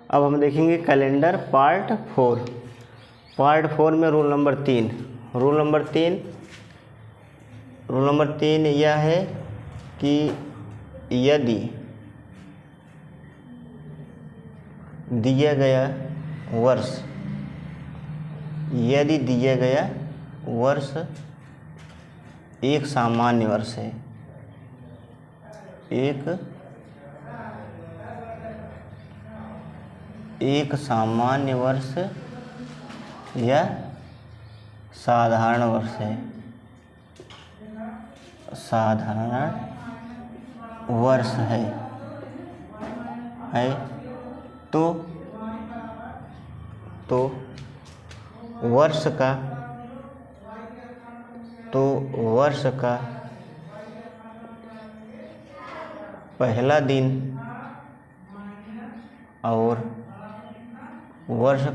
अब हम देखेंगे कैलेंडर पार्ट 4। पार्ट 4 में रूल नंबर 3 यह है कि यदि दिया गया वर्ष एक सामान्य वर्ष है, एक सामान्य वर्ष या साधारण वर्ष है, तो वर्ष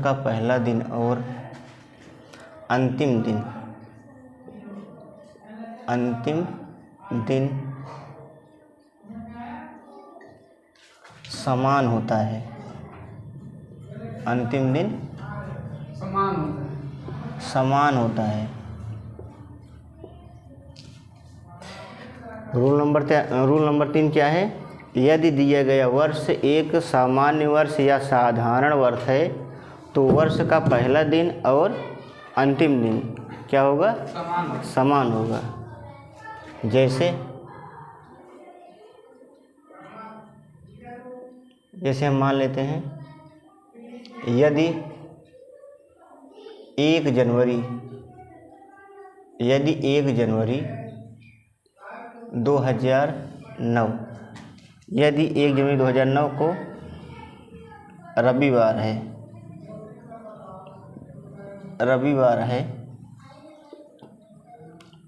का पहला दिन और अंतिम दिन समान होता है। अंतिम दिन समान होता है। रूल नंबर 3 क्या है? यदि दिया गया वर्ष एक सामान्य वर्ष या साधारण वर्ष है तो वर्ष का पहला दिन और अंतिम दिन क्या होगा? समान होगा। जैसे हम मान लेते हैं, यदि 1 जनवरी 2009 यदि 1 जनवरी 2009 को रविवार है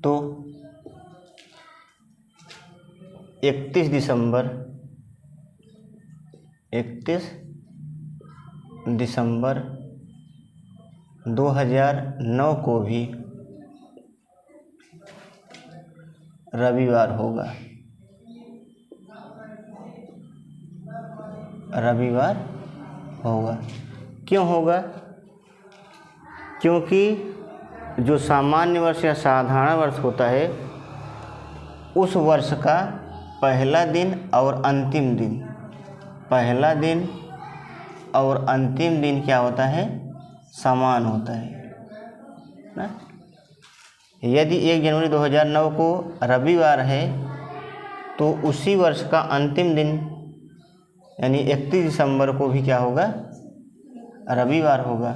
तो 31 दिसंबर 2009 को भी रविवार होगा। क्यों होगा? क्योंकि जो सामान्य वर्ष या साधारण वर्ष होता है उस वर्ष का पहला दिन और अंतिम दिन क्या होता है? समान होता है ना। यदि 1 जनवरी 2009 को रविवार है तो उसी वर्ष का अंतिम दिन यानी 31 दिसंबर को भी क्या होगा? रविवार होगा।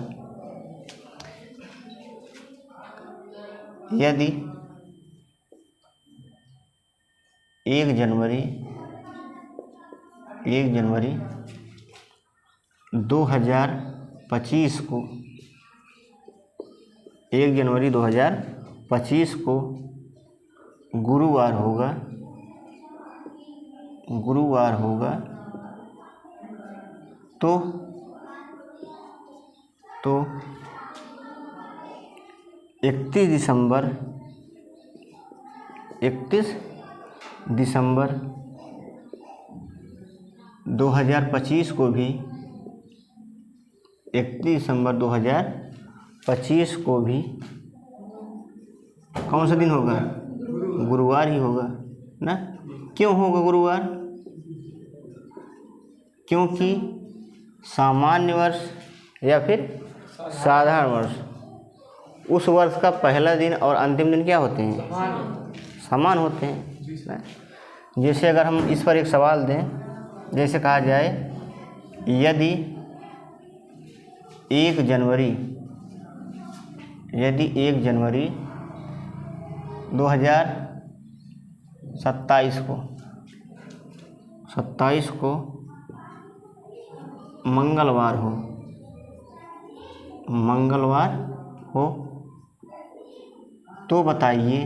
यदि 1 जनवरी 2025 को 1 जनवरी 2025 को गुरुवार होगा तो 31 दिसंबर 2025 को भी 31 दिसंबर 2025 को भी कौन सा दिन होगा? गुरुवार ही होगा ना। क्यों होगा गुरुवार? क्योंकि सामान्य वर्ष या फिर साधारण वर्ष उस वर्ष का पहला दिन और अंतिम दिन क्या होते हैं? समान होते हैं। जैसे अगर हम इस पर एक सवाल दें, जैसे कहा जाए यदि 1 जनवरी 2027 को मंगलवार हो तो बताइए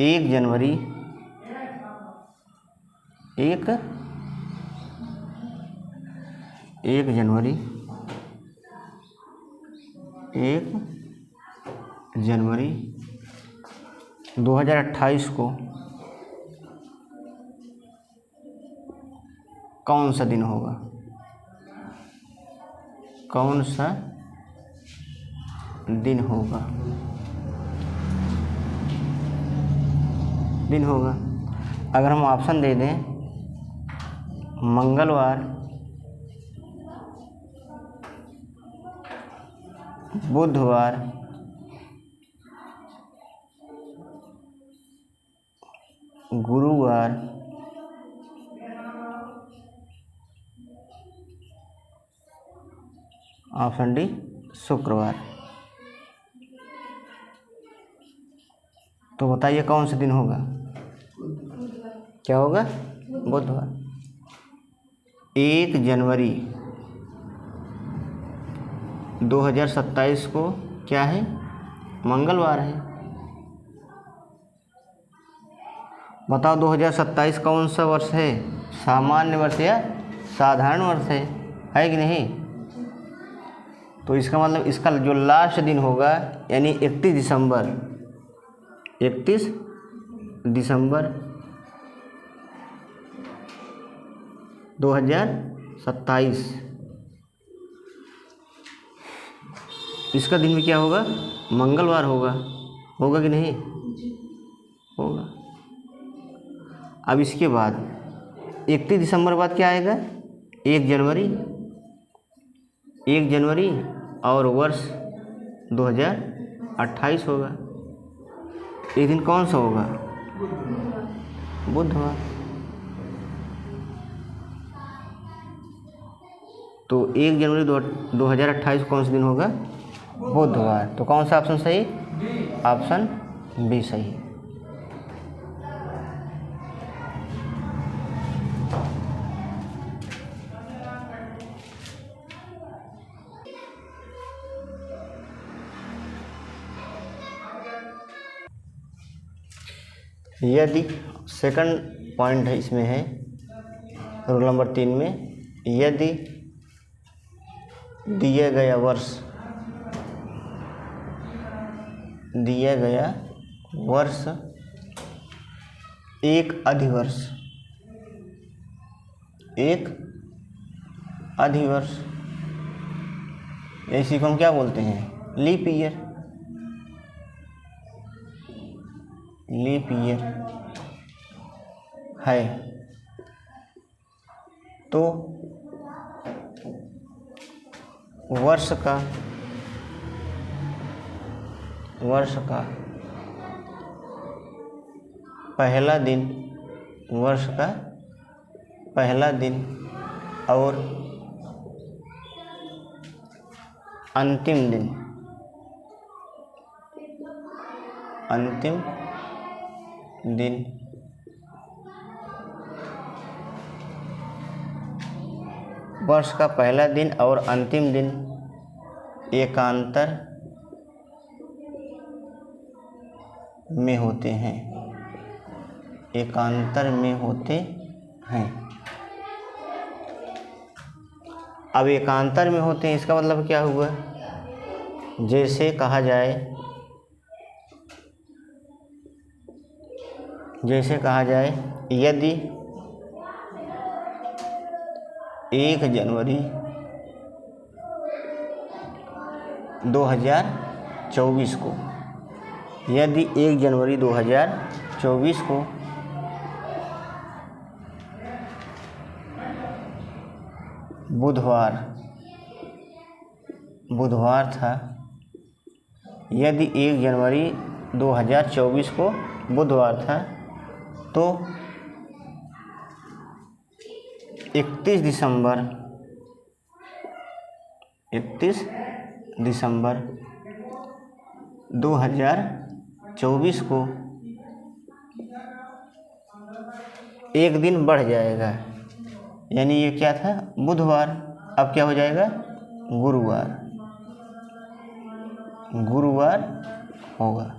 1 जनवरी 2028 को कौन सा दिन होगा? कौन सा दिन होगा? अगर हम ऑप्शन दे दें मंगलवार, बुधवार, गुरुवार, ऑप्शन डी शुक्रवार, तो बताइए कौन सा दिन होगा? क्या होगा? बुधवार। 1 जनवरी 2027 को क्या है? मंगलवार है। बताओ 2027 कौन सा वर्ष है? सामान्य वर्ष या साधारण वर्ष है कि नहीं? तो इसका मतलब इसका जो लास्ट दिन होगा यानी 31 दिसंबर 2027, इसका दिन भी क्या होगा? मंगलवार होगा कि नहीं? होगा। अब इसके बाद 31 दिसंबर बाद क्या आएगा? 1 जनवरी और वर्ष 2028 होगा। ये दिन कौन सा होगा? बुधवार। तो 1 जनवरी 2028 कौन सा दिन होगा? बुधवार। तो कौन सा ऑप्शन सही? ऑप्शन बी सही। यदि सेकंड पॉइंट है इसमें है रूल नंबर 3 में, यदि दिया गया वर्ष एक अधिवर्ष, इसी को हम क्या बोलते हैं? लीप ईयर है, तो वर्ष का पहला दिन और अंतिम दिन वर्ष का पहला दिन और अंतिम दिन एकांतर में होते हैं। अब एकांतर में होते हैं इसका मतलब क्या हुआ? जैसे कहा जाए यदि 1 जनवरी 2024 को बुधवार था, यदि 1 जनवरी 2024 को बुधवार था, तो 31 दिसंबर 2024 को एक दिन बढ़ जाएगा, यानी ये क्या था? बुधवार। अब क्या हो जाएगा? गुरुवार होगा।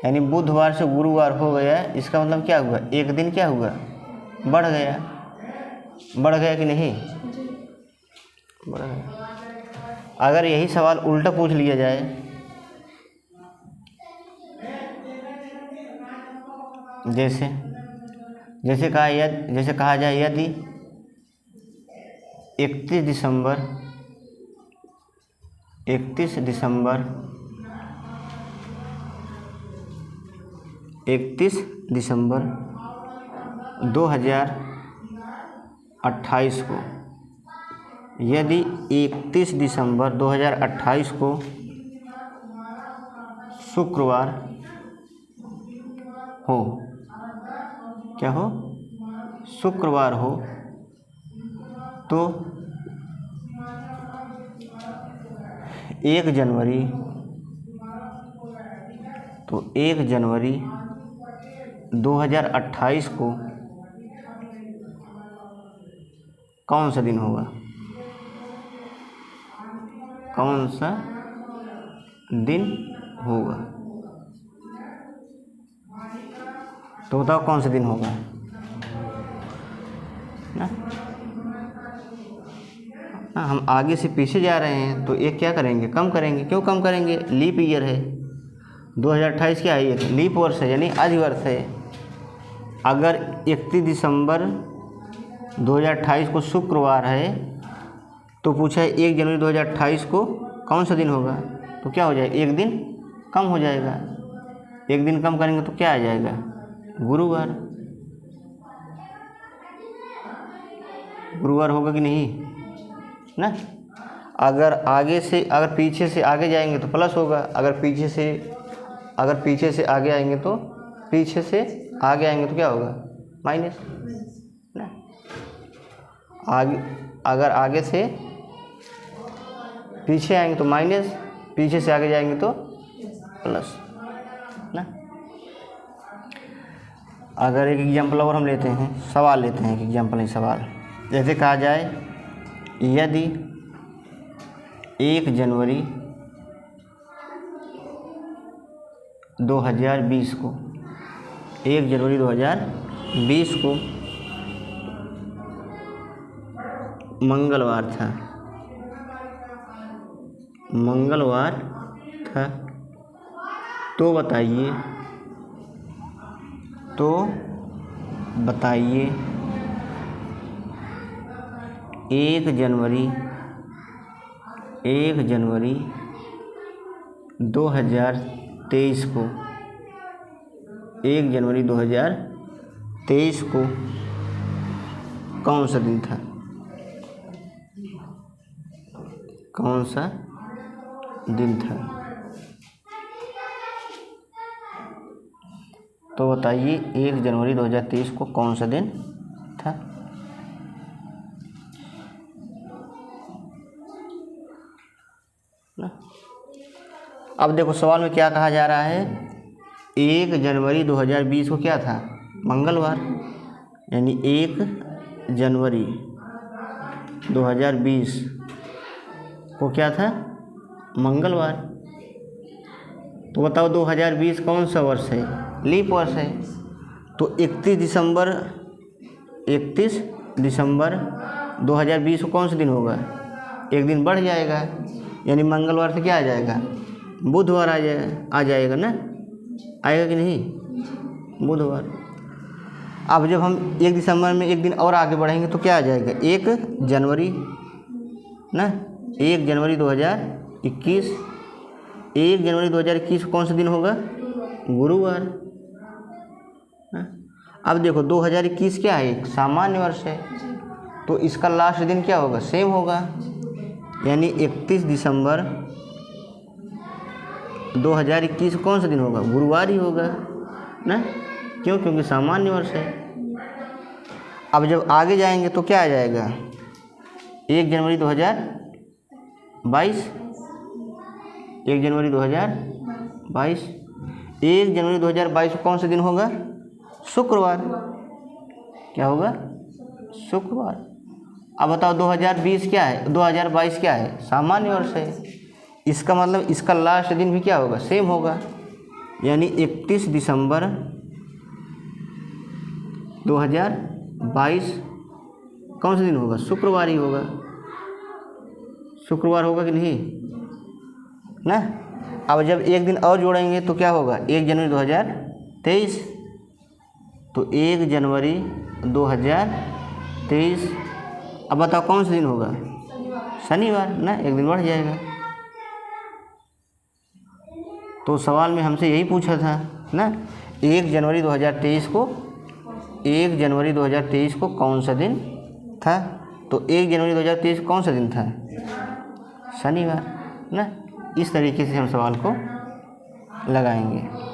यानी बुधवार से गुरुवार हो गया, इसका मतलब क्या हुआ? एक दिन क्या हुआ? बढ़ गया कि नहीं? बढ़ गया। अगर यही सवाल उल्टा पूछ लिया जाए जैसे कहा जाए यदि 31 दिसंबर 2028 को, यदि 31 दिसंबर 2028 को शुक्रवार हो, क्या हो, शुक्रवार हो, तो 1 जनवरी 2028 को कौन सा दिन होगा? कौन सा दिन होगा? तो बताओ कौन सा दिन होगा ना? हम आगे से पीछे जा रहे हैं तो एक क्या करेंगे, कम करेंगे। क्यों कम करेंगे? लीप ईयर है, 2028 क्या है, एक लीप वर्ष है, यानी अधिवर्ष है। अगर 31 दिसंबर 2028 को शुक्रवार है तो पूछा है 1 जनवरी 2028 को कौन सा दिन होगा, तो क्या हो जाएगा, एक दिन कम हो जाएगा। एक दिन कम करेंगे तो क्या आ जाएगा, गुरुवार। गुरुवार होगा कि नहीं ना? अगर पीछे से आगे जाएंगे तो प्लस होगा, अगर पीछे से आगे आएंगे तो क्या होगा, माइनस ना। अगर आगे से पीछे आएंगे तो माइनस, पीछे से आगे जाएंगे तो प्लस ना। अगर एक एग्जाम्पल और हम लेते हैं, सवाल लेते हैं, एक एग्जाम्पल है सवाल। जैसे कहा जाए यदि 1 जनवरी 2020 को, 1 जनवरी 2020 को मंगलवार था, तो बताइए 1 जनवरी 2023 को, 1 जनवरी 2023 को कौन सा दिन था? कौन सा दिन था? तो बताइए 1 जनवरी 2023 को कौन सा दिन था? ना? अब देखो सवाल में क्या कहा जा रहा है, 1 जनवरी 2020 को क्या था, मंगलवार, यानी 1 जनवरी 2020 को क्या था, मंगलवार। तो बताओ 2020 कौन सा वर्ष है, लीप वर्ष है। तो 31 दिसंबर 2020 को कौन सा दिन होगा, एक दिन बढ़ जाएगा, यानी मंगलवार से क्या आ जाएगा, बुधवार आ जाएगा ना, आएगा कि नहीं, बुधवार। अब जब हम 1 दिसंबर में एक दिन और आगे बढ़ेंगे तो क्या आ जाएगा, 1 जनवरी ना, 1 जनवरी 2021, 1 जनवरी 2021 कौन सा दिन होगा, गुरुवार। अब देखो 2021 क्या है, एक सामान्य वर्ष है, तो इसका लास्ट दिन क्या होगा, सेम होगा, यानी 31 दिसंबर 2021 कौन सा दिन होगा, गुरुवार ही होगा ना। क्यों? क्योंकि सामान्य वर्ष है। अब जब आगे जाएंगे तो क्या आ जाएगा, 1 जनवरी 2022, 1 जनवरी 2022, 1 जनवरी 2022 को कौन सा दिन होगा, शुक्रवार। क्या होगा, शुक्रवार। अब बताओ 2022 क्या है, सामान्य वर्ष है। इसका मतलब इसका लास्ट दिन भी क्या होगा, सेम होगा, यानी 31 दिसंबर 2022 कौन सा दिन होगा, शुक्रवार ही होगा। शुक्रवार होगा कि नहीं ना। अब जब एक दिन और जोड़ेंगे तो क्या होगा, 1 जनवरी 2023 तो 1 जनवरी 2023। अब बताओ कौन सा दिन होगा? शनिवार ना, एक दिन बढ़ जाएगा। तो सवाल में हमसे यही पूछा था ना, 1 जनवरी 2023 को 1 जनवरी 2023 को कौन सा दिन था? तो 1 जनवरी 2023 कौन सा दिन था? शनिवार ना। इस तरीके से हम सवाल को लगाएंगे।